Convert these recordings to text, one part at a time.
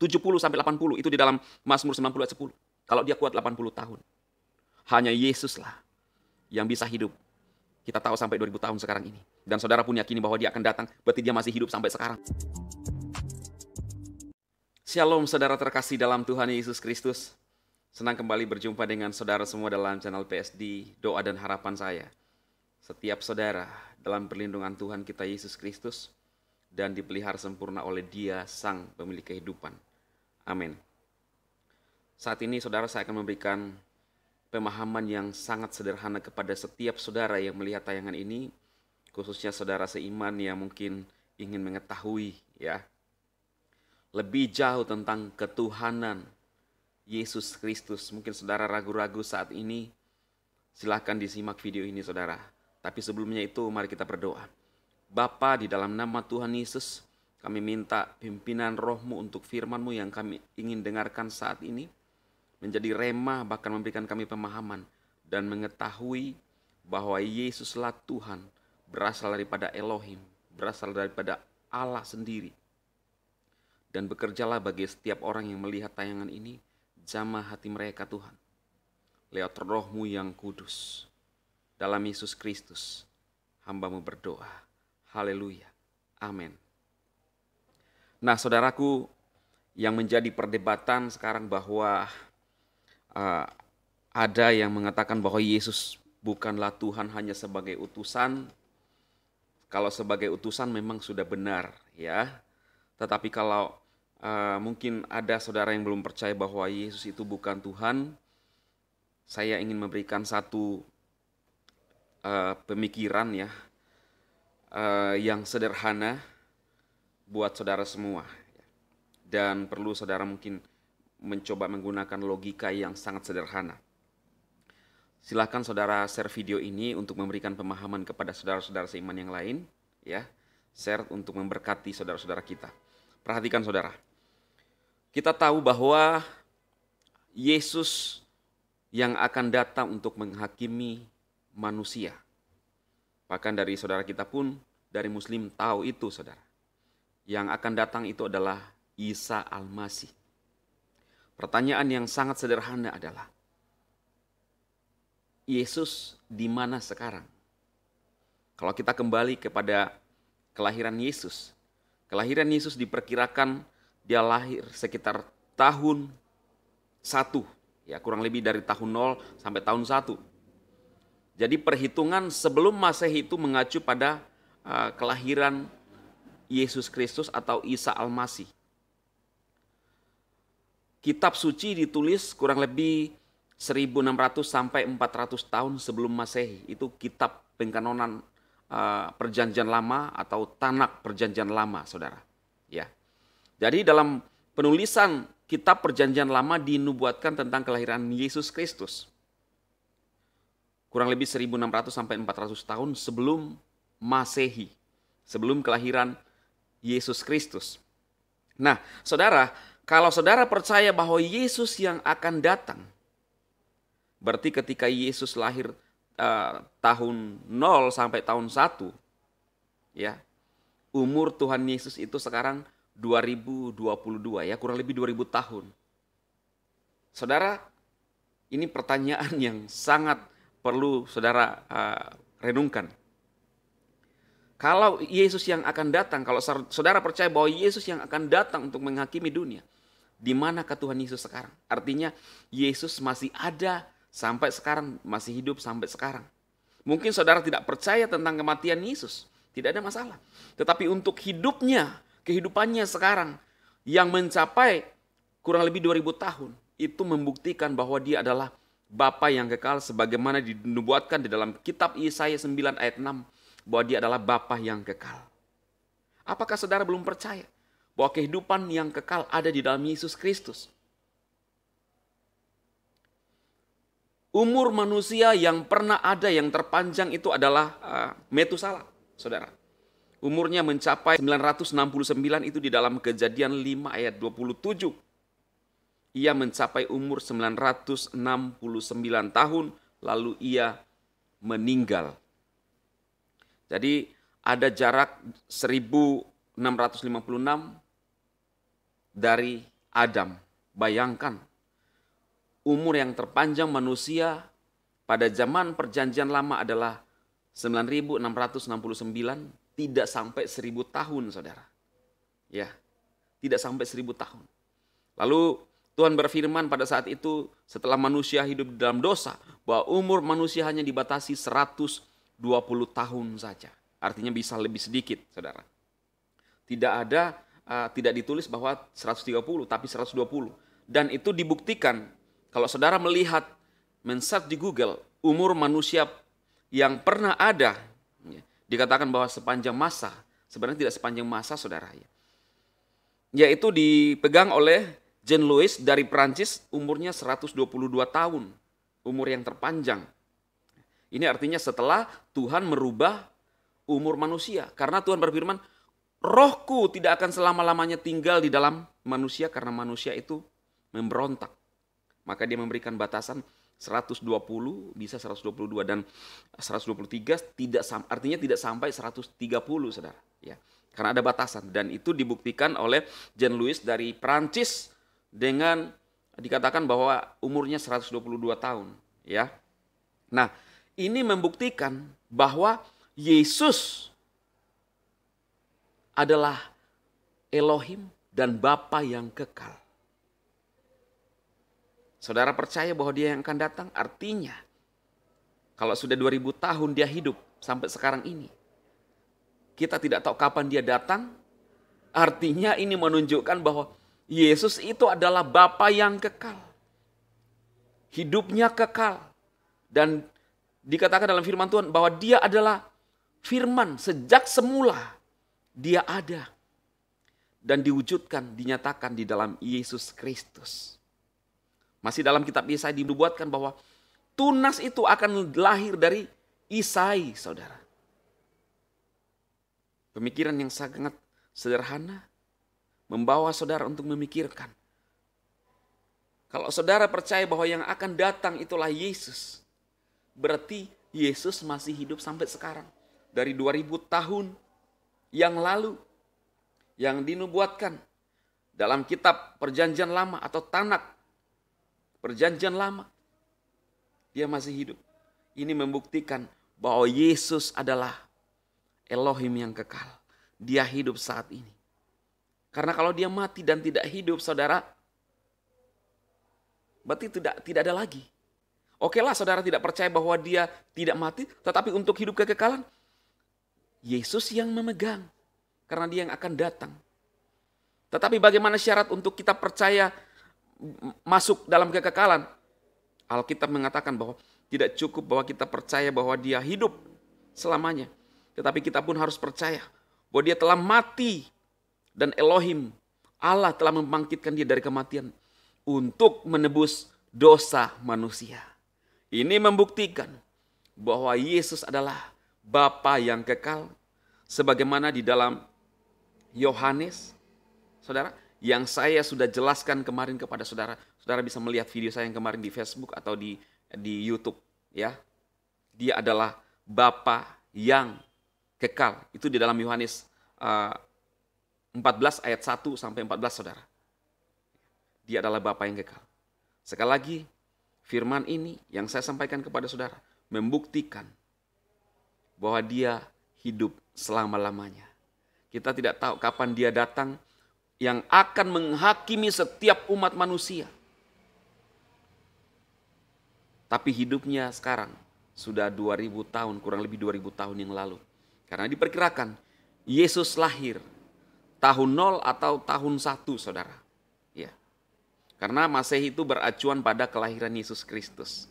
70 sampai 80 itu di dalam Mazmur 90 ayat 10. Kalau dia kuat 80 tahun. Hanya Yesuslah yang bisa hidup. Kita tahu sampai 2000 tahun sekarang ini. Dan saudara pun yakini bahwa dia akan datang, berarti dia masih hidup sampai sekarang. Shalom saudara terkasih dalam Tuhan Yesus Kristus. Senang kembali berjumpa dengan saudara semua dalam channel PSD Doa dan Harapan saya. Setiap saudara dalam perlindungan Tuhan kita Yesus Kristus dan dipelihara sempurna oleh Dia Sang Pemilik kehidupan. Amin. Saat ini saudara saya akan memberikan pemahaman yang sangat sederhana kepada setiap saudara yang melihat tayangan ini, khususnya saudara seiman yang mungkin ingin mengetahui lebih jauh tentang ketuhanan Yesus Kristus. Mungkin saudara ragu-ragu saat ini, silahkan disimak video ini saudara. Tapi sebelumnya itu mari kita berdoa. Bapa, di dalam nama Tuhan Yesus, kami minta pimpinan roh-Mu untuk firman-Mu yang kami ingin dengarkan saat ini, menjadi rema, bahkan memberikan kami pemahaman dan mengetahui bahwa Yesuslah Tuhan, berasal daripada Elohim, berasal daripada Allah sendiri. Dan bekerjalah bagi setiap orang yang melihat tayangan ini, jamah hati mereka Tuhan, lewat roh-Mu yang kudus. Dalam Yesus Kristus, hamba-Mu berdoa. Haleluya. Amin. Nah saudaraku, yang menjadi perdebatan sekarang bahwa ada yang mengatakan bahwa Yesus bukanlah Tuhan hanya sebagai utusan. Kalau sebagai utusan memang sudah benar ya. Tetapi kalau mungkin ada saudara yang belum percaya bahwa Yesus itu bukan Tuhan, saya ingin memberikan satu pemikiran yang sederhana buat saudara semua. Dan perlu saudara mungkin mencoba menggunakan logika yang sangat sederhana. Silakan saudara share video ini untuk memberikan pemahaman kepada saudara-saudara seiman yang lain, ya. Share untuk memberkati saudara-saudara kita. Perhatikan saudara. Kita tahu bahwa Yesus yang akan datang untuk menghakimi manusia. Bahkan dari saudara kita pun, dari Muslim tahu itu saudara. Yang akan datang itu adalah Isa Al-Masih. Pertanyaan yang sangat sederhana adalah, Yesus di mana sekarang? Kalau kita kembali kepada kelahiran Yesus. Kelahiran Yesus diperkirakan dia lahir sekitar tahun 1. Ya, kurang lebih dari tahun 0 sampai tahun 1. Jadi perhitungan sebelum Masehi itu mengacu pada kelahiran Yesus Kristus atau Isa Al-Masih. Kitab suci ditulis kurang lebih 1600 sampai 400 tahun sebelum Masehi. Itu kitab pengkanonan Perjanjian Lama atau Tanak Perjanjian Lama, saudara. Ya. Jadi dalam penulisan kitab Perjanjian Lama dinubuatkan tentang kelahiran Yesus Kristus. Kurang lebih 1600 sampai 400 tahun sebelum Masehi, sebelum kelahiran Yesus Kristus. Nah, saudara, kalau saudara percaya bahwa Yesus yang akan datang, berarti ketika Yesus lahir tahun 0 sampai tahun 1, ya, umur Tuhan Yesus itu sekarang 2022, ya, kurang lebih 2000 tahun. Saudara, ini pertanyaan yang sangat perlu saudara renungkan. Kalau Yesus yang akan datang, kalau saudara percaya bahwa Yesus yang akan datang untuk menghakimi dunia, di manakah Tuhan Yesus sekarang? Artinya Yesus masih ada sampai sekarang, masih hidup sampai sekarang. Mungkin saudara tidak percaya tentang kematian Yesus, tidak ada masalah. Tetapi untuk hidupnya, kehidupannya sekarang yang mencapai kurang lebih 2000 tahun, itu membuktikan bahwa dia adalah Bapa yang kekal sebagaimana dinubuatkan di dalam kitab Yesaya 9 ayat 6. Bahwa dia adalah Bapa yang kekal. Apakah saudara belum percaya bahwa kehidupan yang kekal ada di dalam Yesus Kristus? Umur manusia yang pernah ada yang terpanjang itu adalah Metusala, saudara. Umurnya mencapai 969 itu di dalam Kejadian 5 ayat 27. Ia mencapai umur 969 tahun lalu ia meninggal. Jadi ada jarak 1656 dari Adam. Bayangkan, umur yang terpanjang manusia pada zaman perjanjian lama adalah 9.669, tidak sampai 1.000 tahun, saudara. Ya, tidak sampai 1.000 tahun. Lalu Tuhan berfirman pada saat itu setelah manusia hidup dalam dosa, bahwa umur manusia hanya dibatasi 120 tahun saja. Artinya bisa lebih sedikit, saudara. Tidak ditulis bahwa 130, tapi 120. Dan itu dibuktikan kalau saudara melihat, men-search di Google, umur manusia yang pernah ada, dikatakan bahwa sepanjang masa, sebenarnya tidak sepanjang masa, saudara. Yaitu dipegang oleh Jean Louis dari Prancis, umurnya 122 tahun, umur yang terpanjang. Ini artinya setelah Tuhan merubah umur manusia. Karena Tuhan berfirman, Rohku tidak akan selama-lamanya tinggal di dalam manusia karena manusia itu memberontak. Maka dia memberikan batasan 120, bisa 122 dan 123, artinya tidak sampai 130, saudara. Ya, karena ada batasan, dan itu dibuktikan oleh Jean Louis dari Prancis dengan dikatakan bahwa umurnya 122 tahun. Ya, nah ini membuktikan bahwa Yesus adalah Elohim dan Bapa yang kekal. Saudara percaya bahwa dia yang akan datang? Artinya, kalau sudah 2000 tahun dia hidup sampai sekarang ini, kita tidak tahu kapan dia datang. Artinya ini menunjukkan bahwa Yesus itu adalah Bapa yang kekal. Hidupnya kekal. Dan dikatakan dalam firman Tuhan bahwa dia adalah firman sejak semula. Dia ada dan diwujudkan, dinyatakan di dalam Yesus Kristus. Masih dalam kitab Yesaya dinubuatkan bahwa tunas itu akan lahir dari Isai, saudara. Pemikiran yang sangat sederhana membawa saudara untuk memikirkan. Kalau saudara percaya bahwa yang akan datang itulah Yesus, berarti Yesus masih hidup sampai sekarang. Dari 2000 tahun yang lalu, yang dinubuatkan dalam kitab perjanjian lama atau Tanakh perjanjian lama, dia masih hidup. Ini membuktikan bahwa Yesus adalah Elohim yang kekal. Dia hidup saat ini. Karena kalau dia mati dan tidak hidup, saudara, berarti tidak ada lagi. Oke lah, saudara tidak percaya bahwa dia tidak mati, tetapi untuk hidup kekekalan, Yesus yang memegang, karena dia yang akan datang. Tetapi bagaimana syarat untuk kita percaya masuk dalam kekekalan? Alkitab mengatakan bahwa tidak cukup bahwa kita percaya bahwa dia hidup selamanya. Tetapi kita pun harus percaya bahwa dia telah mati dan Elohim, Allah telah membangkitkan dia dari kematian untuk menebus dosa manusia. Ini membuktikan bahwa Yesus adalah Bapa yang kekal, sebagaimana di dalam Yohanes, saudara, yang saya sudah jelaskan kemarin kepada saudara. Saudara bisa melihat video saya yang kemarin di Facebook atau di YouTube, ya. Dia adalah Bapa yang kekal. Itu di dalam Yohanes 14 ayat 1 sampai 14, saudara. Dia adalah Bapa yang kekal. Sekali lagi, firman ini yang saya sampaikan kepada saudara membuktikan bahwa dia hidup selama-lamanya. Kita tidak tahu kapan dia datang yang akan menghakimi setiap umat manusia. Tapi hidupnya sekarang sudah 2000 tahun, kurang lebih 2000 tahun yang lalu. Karena diperkirakan Yesus lahir tahun 0 atau tahun 1, saudara. Ya. Karena Masehi itu beracuan pada kelahiran Yesus Kristus.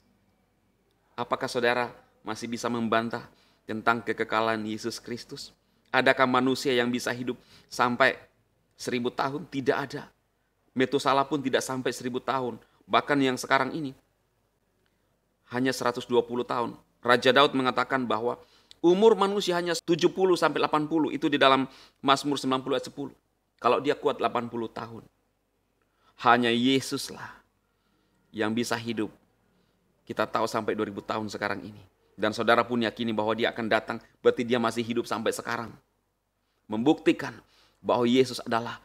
Apakah saudara masih bisa membantah tentang kekekalan Yesus Kristus? Adakah manusia yang bisa hidup sampai 1000 tahun? Tidak ada. Metusala pun tidak sampai 1000 tahun. Bahkan yang sekarang ini hanya 120 tahun. Raja Daud mengatakan bahwa umur manusia hanya 70 sampai 80. Itu di dalam Mazmur 90 ayat 10. Kalau dia kuat 80 tahun. Hanya Yesuslah yang bisa hidup. Kita tahu sampai 2000 tahun sekarang ini. Dan saudara pun yakini bahwa dia akan datang, berarti dia masih hidup sampai sekarang. Membuktikan bahwa Yesus adalah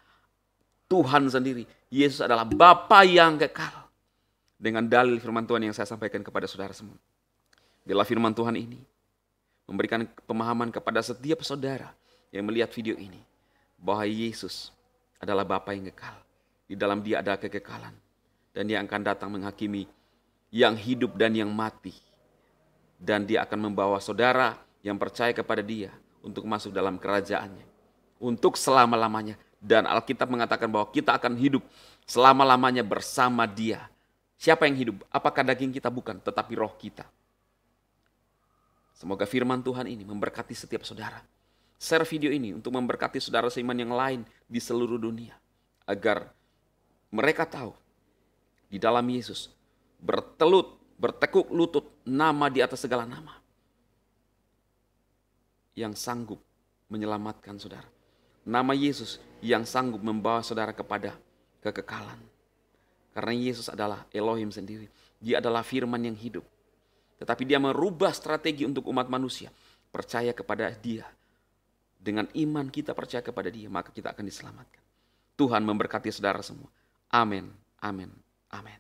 Tuhan sendiri. Yesus adalah Bapa yang kekal. Dengan dalil firman Tuhan yang saya sampaikan kepada saudara semua. Bila firman Tuhan ini memberikan pemahaman kepada setiap saudara yang melihat video ini, bahwa Yesus adalah Bapa yang kekal. Di dalam Dia ada kekekalan. Dan Dia akan datang menghakimi yang hidup dan yang mati. Dan Dia akan membawa saudara yang percaya kepada Dia untuk masuk dalam kerajaannya. Untuk selama-lamanya. Dan Alkitab mengatakan bahwa kita akan hidup selama-lamanya bersama Dia. Siapa yang hidup? Apakah daging kita? Bukan, tetapi roh kita. Semoga firman Tuhan ini memberkati setiap saudara. Share video ini untuk memberkati saudara seiman yang lain di seluruh dunia. Agar mereka tahu di dalam Yesus bertekuk lutut nama di atas segala nama. Yang sanggup menyelamatkan saudara. Nama Yesus yang sanggup membawa saudara kepada kekekalan. Karena Yesus adalah Elohim sendiri. Dia adalah firman yang hidup. Tetapi Dia merubah strategi untuk umat manusia. Percaya kepada Dia. Dengan iman kita percaya kepada Dia, maka kita akan diselamatkan. Tuhan memberkati saudara semua. Amin, amin, amin.